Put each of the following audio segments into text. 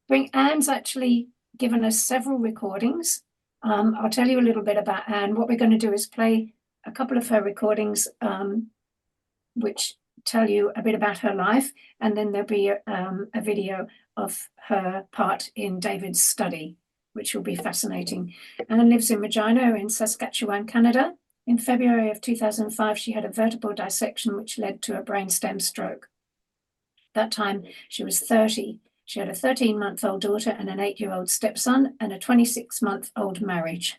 Anne's actually given us several recordings. I'll tell you a little bit about Anne. What we're going to do is play a couple of her recordings, which tell you a bit about her life, and then there'll be a video of her part in David's study, which will be fascinating. Anne lives in Regina in Saskatchewan, Canada. In February of 2005, she had a vertebral dissection, which led to a brainstem stroke. That time, she was 30. She had a 13-month-old daughter and an 8-year-old stepson and a 26-month-old marriage.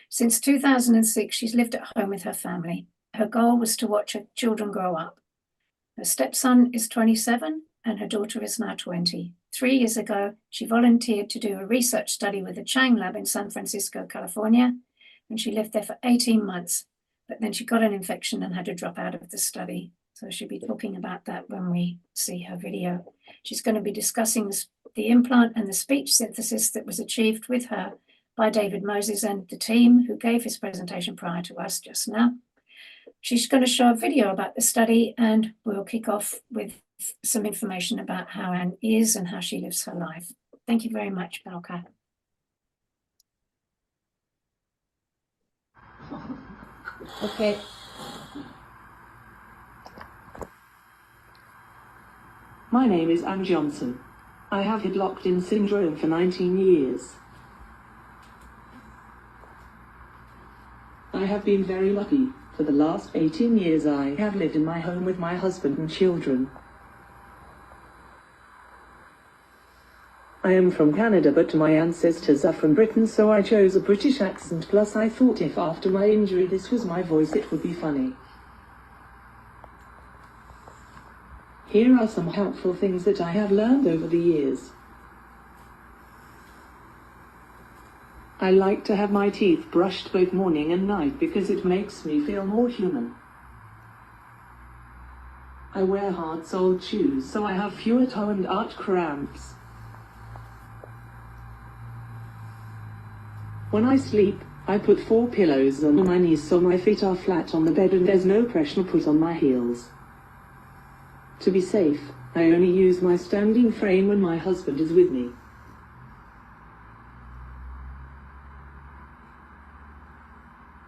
Since 2006, she's lived at home with her family. Her goal was to watch her children grow up. Her stepson is 27 and her daughter is now 20. 3 years ago, she volunteered to do a research study with the Chang Lab in San Francisco, California, and she lived there for 18 months, but then she got an infection and had to drop out of the study. So she'll be talking about that when we see her video. She's going to be discussing the implant and the speech synthesis that was achieved with her by David Moses and the team who gave his presentation prior to us just now. She's going to show a video about the study, and we'll kick off with some information about how Anne is and how she lives her life. Thank you very much, Balka. Okay. My name is Anne Johnson. I have had locked-in syndrome for 19 years. I have been very lucky. For the last 18 years I have lived in my home with my husband and children. I am from Canada, but my ancestors are from Britain, so I chose a British accent, plus I thought if after my injury this was my voice it would be funny. Here are some helpful things that I have learned over the years. I like to have my teeth brushed both morning and night because it makes me feel more human. I wear hard-soled shoes so I have fewer toe and arch cramps. When I sleep, I put 4 pillows on my knees so my feet are flat on the bed and there's no pressure put on my heels. To be safe, I only use my standing frame when my husband is with me.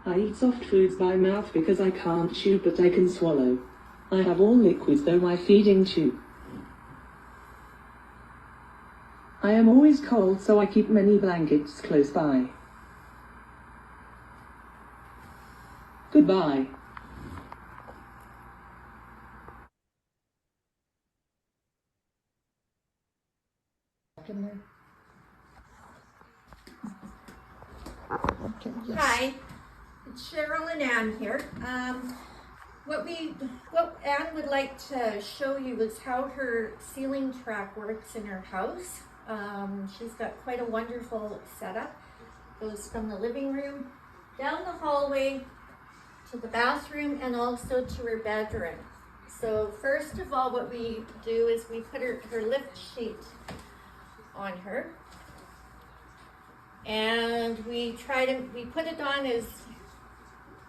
I eat soft foods by mouth because I can't chew but I can swallow. I have all liquids though my feeding tube. I am always cold so I keep many blankets close by. Goodbye. Hi, it's Cheryl and Anne here. What Anne would like to show you is how her ceiling track works in her house. She's got quite a wonderful setup. Goes from the living room down the hallway to the bathroom and also to her bedroom. So first of all, what we do is we put her lift sheet on her. And we put it on as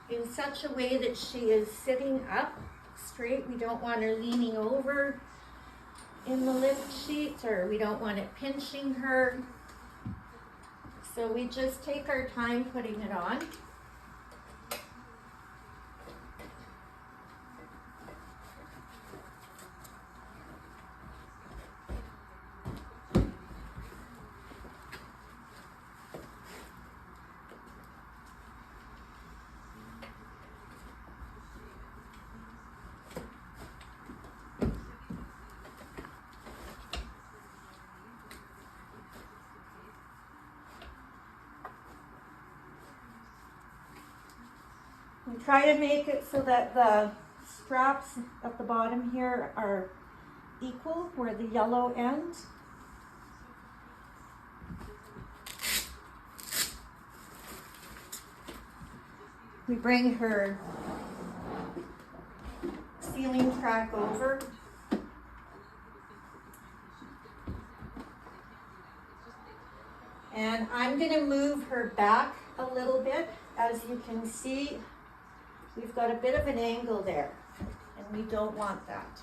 in such a way that she is sitting up straight. We don't want her leaning over in the lift sheet, or we don't want it pinching her. So we just take our time putting it on. We try to make it so that the straps at the bottom here are equal where the yellow ends. We bring her ceiling track over. And I'm going to move her back a little bit. As you can see, we've got a bit of an angle there, and we don't want that.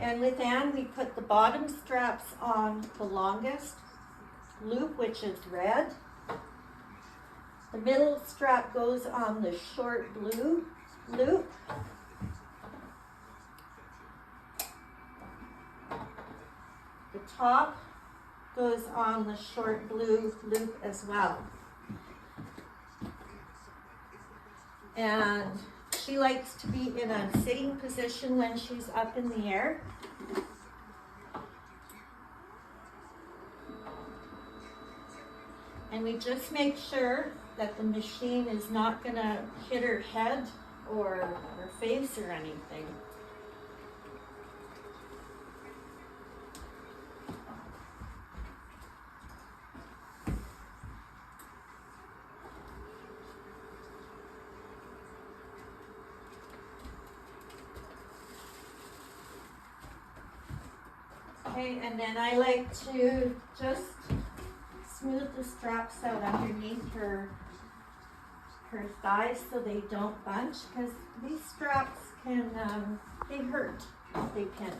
And with Anne, we put the bottom straps on the longest loop, which is red. The middle strap goes on the short blue loop. The top goes on the short blue loop as well. And she likes to be in a sitting position when she's up in the air. And we just make sure that the machine is not going to hit her head or her face or anything. Okay, and then I like to just smooth the straps out underneath her thighs so they don't bunch, because these straps can, they hurt if they pinch.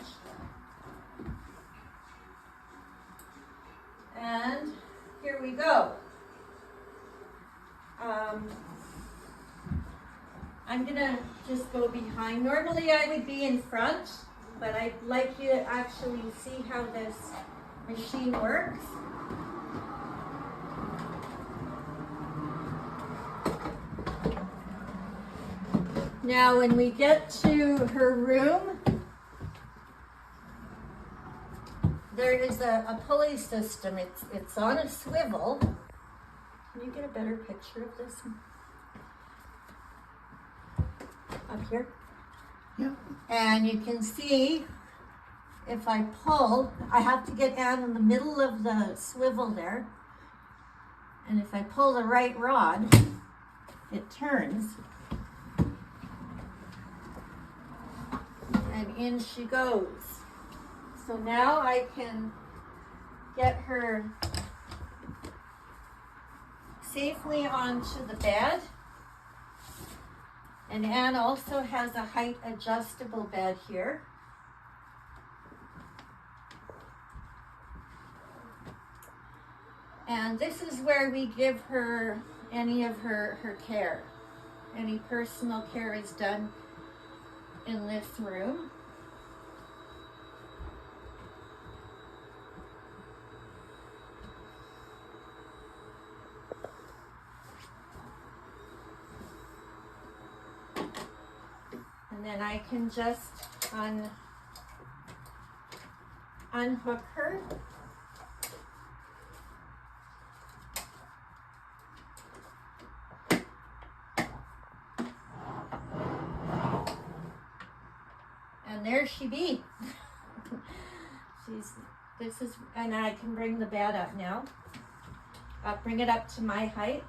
And here we go. I'm gonna just go behind. Normally I would be in front, but I'd like you to actually see how this machine works. Now when we get to her room, there is a pulley system. It's on a swivel. Can you get a better picture of this? Up here? Yeah. And you can see if I pull, I have to get Anne in the middle of the swivel there. And if I pull the right rod, it turns. And in she goes. So now I can get her safely onto the bed. And Anne also has a height adjustable bed here. And this is where we give her any of her care. Any personal care is done in this room. And then I can just unhook her. And there she be. And I can bring the bed up now. I'll bring it up to my height.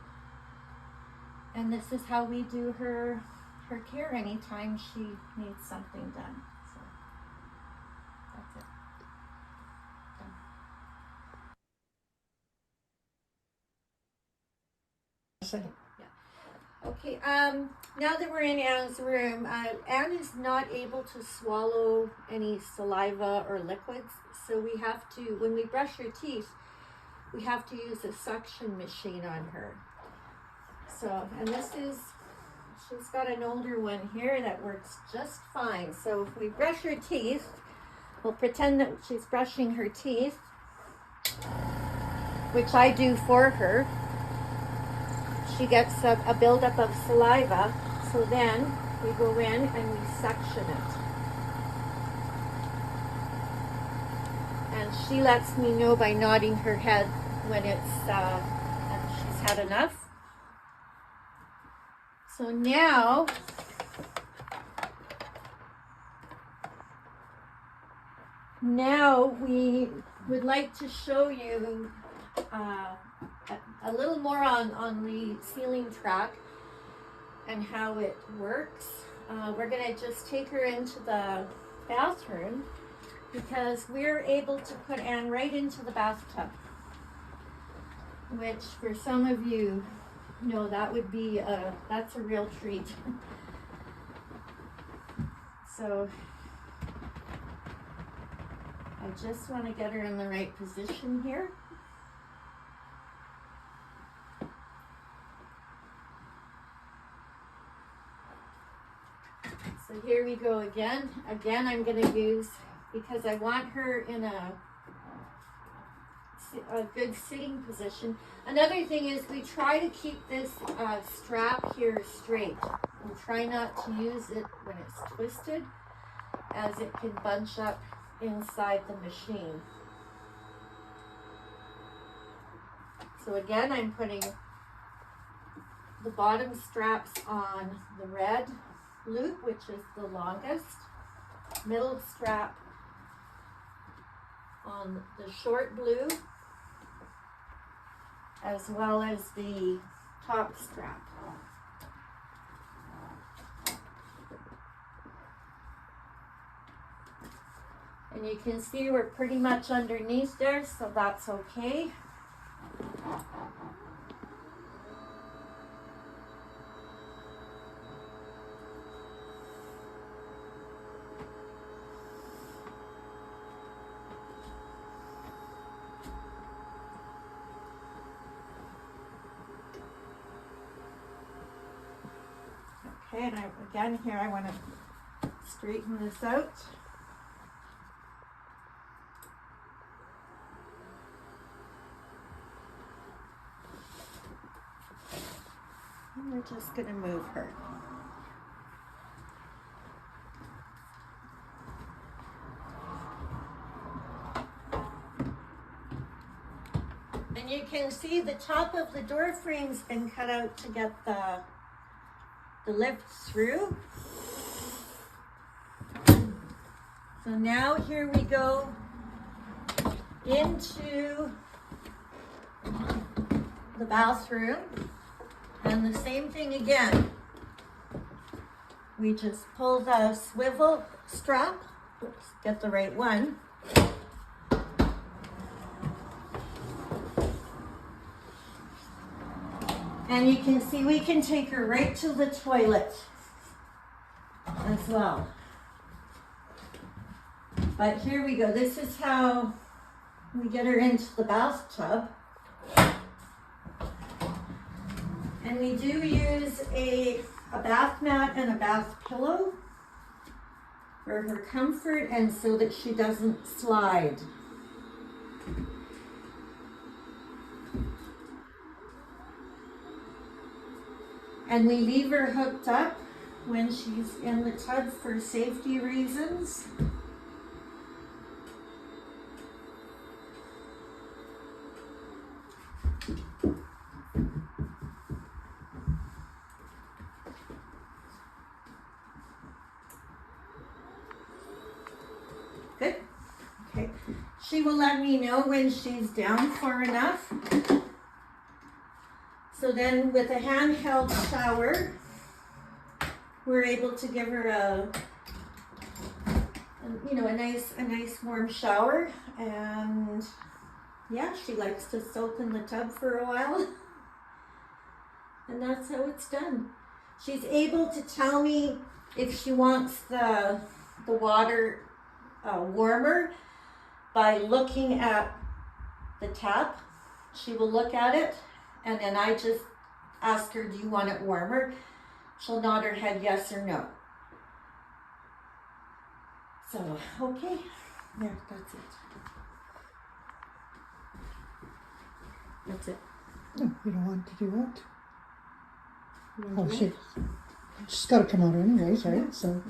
And this is how we do her care anytime she needs something done. So that's it. Done. Yeah. Okay, now that we're in Anne's room, Anne is not able to swallow any saliva or liquids, so we have to, when we brush her teeth, we have to use a suction machine on her. So, and she's got an older one here that works just fine. So if we brush her teeth, we'll pretend that she's brushing her teeth, which I do for her. She gets a buildup of saliva, so then we go in and we suction it. And she lets me know by nodding her head when she's had enough. So now, we would like to show you a little more on the ceiling track and how it works. We're going to just take her into the bathroom because we're able to put Anne right into the bathtub, which for some of you know that would be that's a real treat. I just want to get her in the right position here. So here we go again. Again, I'm going to use, because I want her in a good sitting position. Another thing is we try to keep this strap here straight. And try not to use it when it's twisted, as it can bunch up inside the machine. So again, I'm putting the bottom straps on the red loop, which is the longest, middle strap on the short blue, as well as the top strap. And you can see we're pretty much underneath there, so that's okay. Okay, and again here I want to straighten this out. And we're just going to move her. And you can see the top of the door frame's been cut out to get the lift through. So now here we go into the bathroom, and the same thing again. We just pull the swivel strap, oops, get the right one. And you can see we can take her right to the toilet as well. But here we go. This is how we get her into the bathtub. And we do use a bath mat and a bath pillow for her comfort and so that she doesn't slide. And we leave her hooked up when she's in the tub for safety reasons. Good. Okay. She will let me know when she's down far enough. So then with a handheld shower, we're able to give her a nice warm shower. And yeah, she likes to soak in the tub for a while. And that's how it's done. She's able to tell me if she wants the water warmer by looking at the tap. She will look at it, and then I just ask her, do you want it warmer? She'll nod her head yes or no. So, okay, there, that's it. That's it. No, you don't want to do what? You Oh, want to shit. leave? She's got to come out anyways, right? Yeah. So,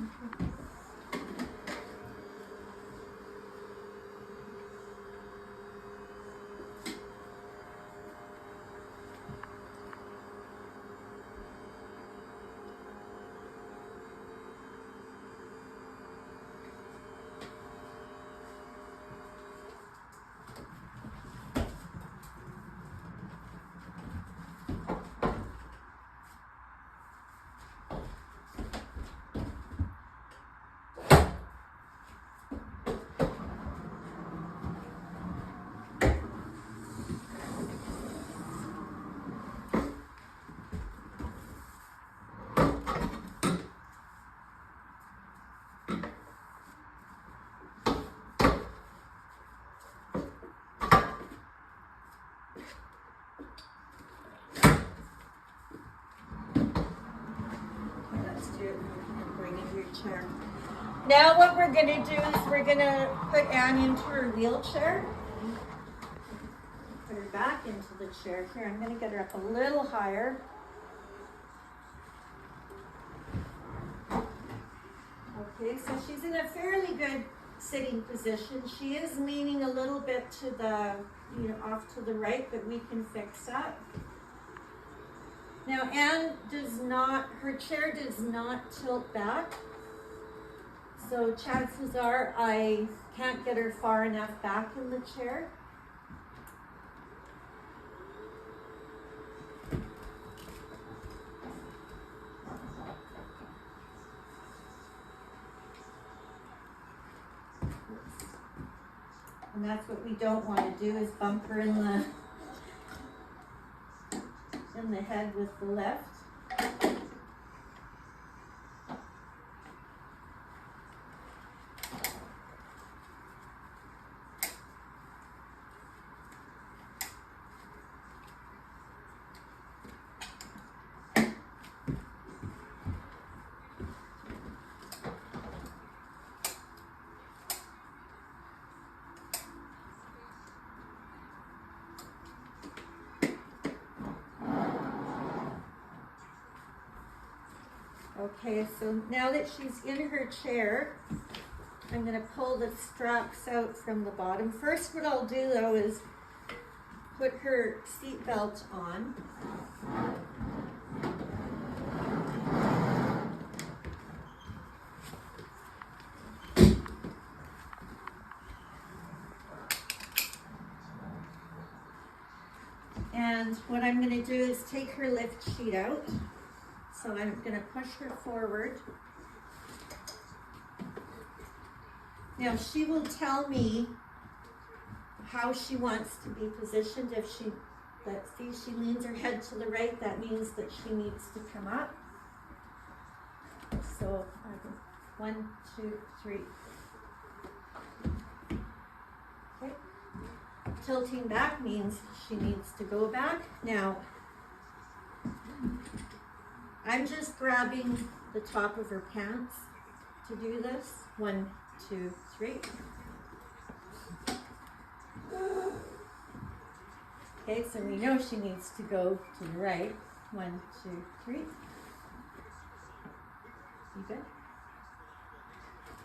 of your chair. Now what we're going to do is we're going to put Anne into her wheelchair. Put her back into the chair. Here, I'm going to get her up a little higher. Okay, so she's in a fairly good sitting position. She is leaning a little bit to the, off to the right, but we can fix that. Now Anne her chair does not tilt back. So chances are I can't get her far enough back in the chair. And that's what we don't want to do, is bump her in the head with the left. Okay, so now that she's in her chair, I'm going to pull the straps out from the bottom. First, what I'll do though is put her seat belt on. And what I'm going to do is take her lift sheet out. So I'm going to push her forward. Now she will tell me how she wants to be positioned. If she leans her head to the right, that means that she needs to come up. So 1, 2, 3. Okay. Tilting back means she needs to go back. Now, I'm just grabbing the top of her pants to do this. 1, 2, 3. Okay, so we know she needs to go to the right. 1, 2, 3. You good?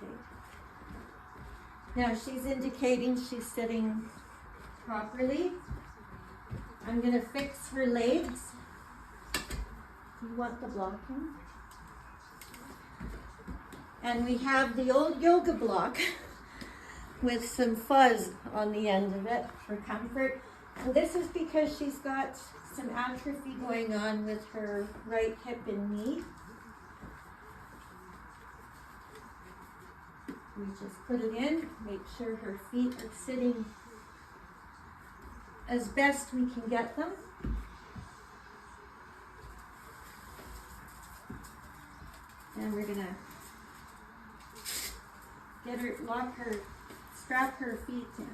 Okay. Now she's indicating she's sitting properly. I'm going to fix her legs. Do you want the blocking? And we have the old yoga block with some fuzz on the end of it for comfort. And this is because she's got some atrophy going on with her right hip and knee. We just put it in, make sure her feet are sitting as best we can get them. And we're gonna get her, strap her feet in.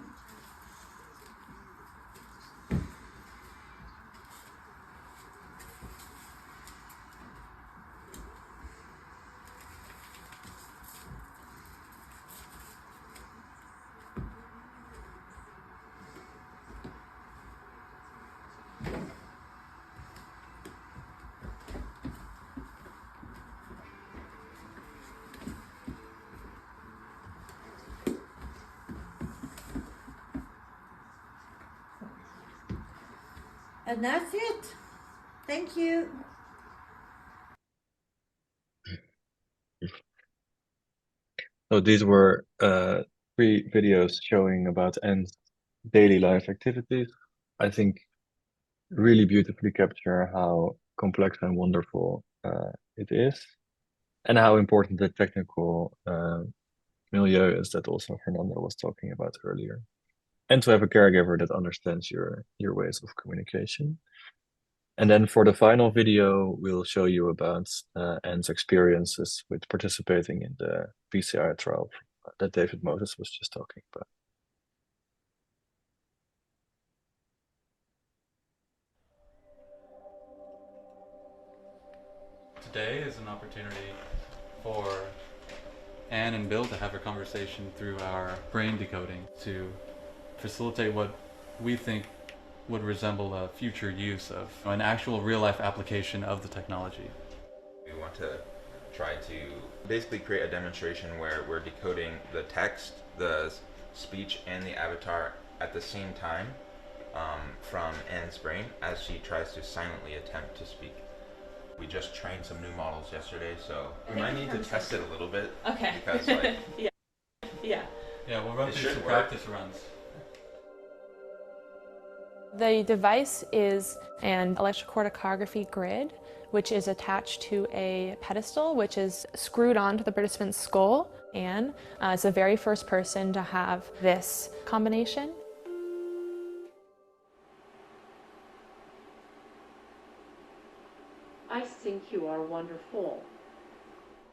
And that's it. Thank you. So these were 3 videos showing about Anne's daily life activities. I think really beautifully capture how complex and wonderful it is, and how important the technical milieu is that also Fernando was talking about earlier. And to have a caregiver that understands your ways of communication. And then for the final video, we'll show you about Anne's experiences with participating in the BCI trial that David Moses was just talking about. Today is an opportunity for Anne and Bill to have a conversation through our brain decoding to facilitate what we think would resemble a future use of an actual real-life application of the technology. We want to try to basically create a demonstration where we're decoding the text, the speech, and the avatar at the same time from Anne's brain as she tries to silently attempt to speak. We just trained some new models yesterday, so we might need to test it a little bit. Okay. Because like Yeah, we'll run through some practice runs. The device is an electrocorticography grid, which is attached to a pedestal, which is screwed onto the participant's skull. Anne is the very first person to have this combination. I think you are wonderful.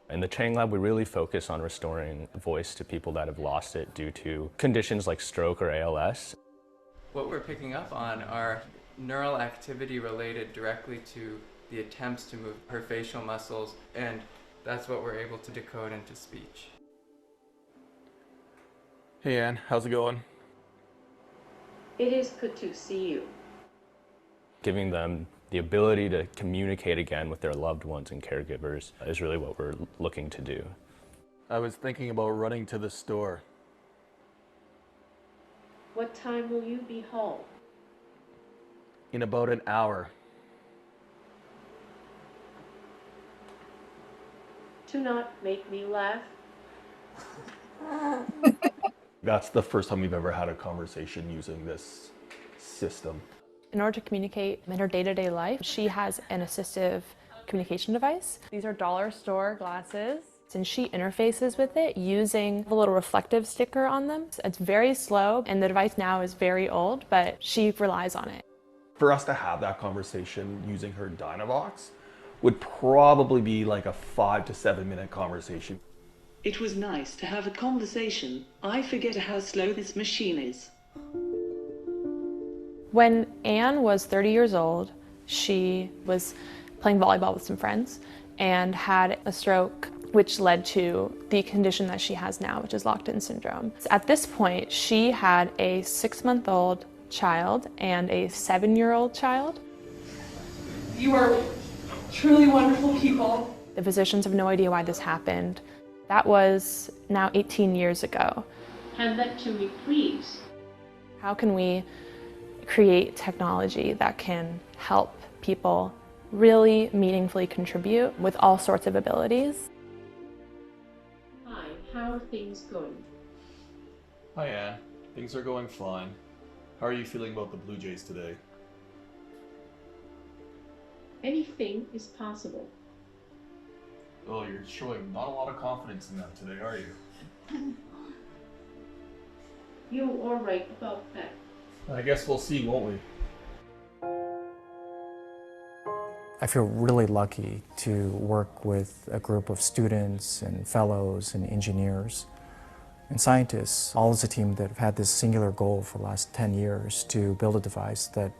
In the Chang Lab, we really focus on restoring voice to people that have lost it due to conditions like stroke or ALS. What we're picking up on are neural activity related directly to the attempts to move her facial muscles, and that's what we're able to decode into speech. Hey Anne, how's it going? It is good to see you. Giving them the ability to communicate again with their loved ones and caregivers is really what we're looking to do. I was thinking about running to the store. What time will you be home? In about an hour. Do not make me laugh. That's the first time we've ever had a conversation using this system. In order to communicate in her day-to-day life, she has an assistive communication device. These are dollar store glasses, and she interfaces with it using a little reflective sticker on them. It's very slow, and the device now is very old, but she relies on it. For us to have that conversation using her Dynavox would probably be like a 5 to 7 minute conversation. It was nice to have a conversation. I forget how slow this machine is. When Anne was 30 years old, she was playing volleyball with some friends and had a stroke, which led to the condition that she has now, which is locked-in syndrome. At this point, she had a 6-month-old child and a 7-year-old child. You are truly wonderful people. The physicians have no idea why this happened. That was now 18 years ago. Hand that to me, please. How can we create technology that can help people really meaningfully contribute with all sorts of abilities? Hi, how are things going? Hi Anne, things are going fine. How are you feeling about the Blue Jays today? Anything is possible. Oh, you're showing not a lot of confidence in them today, are you? You are right about that. I guess we'll see, won't we? I feel really lucky to work with a group of students and fellows and engineers and scientists, all as a team that have had this singular goal for the last 10 years to build a device that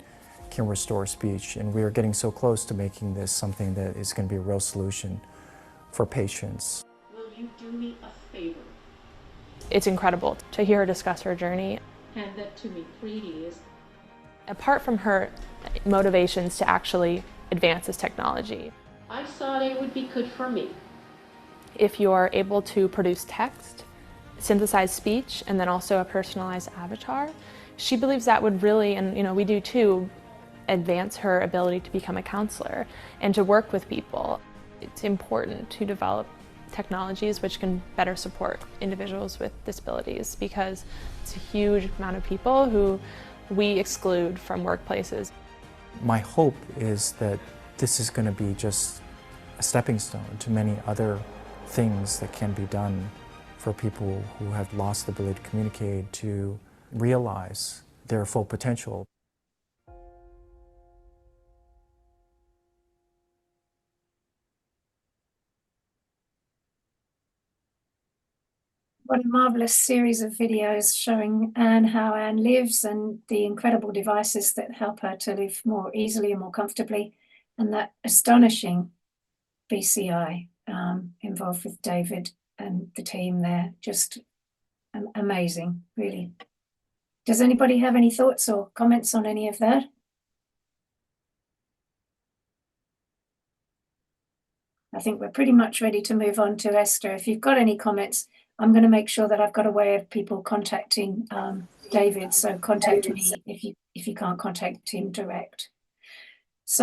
can restore speech. And we are getting so close to making this something that is going to be a real solution for patients. Will you do me a favor? It's incredible to hear her discuss her journey. Hand that to me, please. Apart from her motivations to actually advance this technology, I thought it would be good for me. if you're able to produce text, synthesize speech, and then also a personalized avatar, she believes that would really, and we do too, advance her ability to become a counselor and to work with people. It's important to develop technologies which can better support individuals with disabilities, because it's a huge amount of people who we exclude from workplaces. My hope is that this is going to be just a stepping stone to many other things that can be done for people who have lost the ability to communicate, to realize their full potential. What a marvelous series of videos showing Anne how Anne lives and the incredible devices that help her to live more easily and more comfortably, and that astonishing BCI. involved with David and the team there. Just amazing, really. Does anybody have any thoughts or comments on any of that? I think we're pretty much ready to move on to Esther. If you've got any comments, I'm going to make sure that I've got a way of people contacting David. So contact me if you can't contact him direct.